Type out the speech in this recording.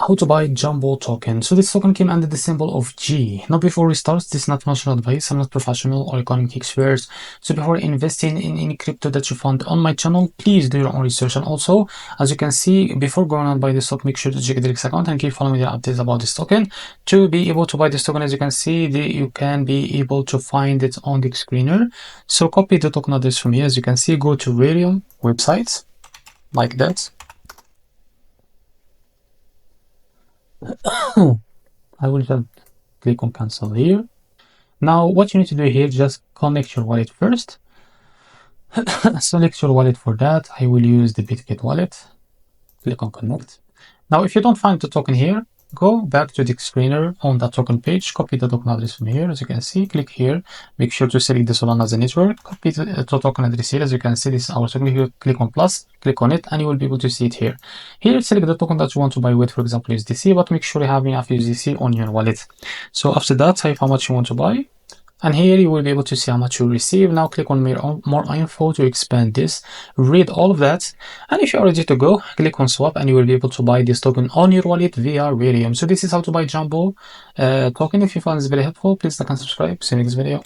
How to buy Jumbo token. So this token came under the symbol of G. Now before we start, this is not financial advice. I'm not professional or economic expert. So before investing in any crypto that you find on my channel, please do your own research. And also, as you can see, before going on buy this token, make sure to check the TheRichTech account and keep following the updates about this token. To be able to buy this token, as you can see, you can be able to find it on the screener. So copy the token address from here. As you can see, go to Ethereum website like that. I will just click on cancel here. Now what you need to do here, just connect your wallet first. Select your wallet. For that I will use the Bitget wallet. Click on connect. Now if you don't find the token here, go back to the screener on that token page, copy the token address from here. As you can see, click here, make sure to select the Solana as a network, copy the token address here. As you can see, this is our token here. Click on plus, click on it, and you will be able to see it here. Here select the token that you want to buy with, for example USDC, but make sure you have enough USDC on your wallet. So after that, type how much you want to buy, and here you will be able to see how much you receive. Now click on more info to expand this, read all of that, and if you're ready to go, click on swap and you will be able to buy this token on your wallet via Ethereum. So this is how to buy Jumbo token. If you found this very helpful, please like and subscribe. See you next video.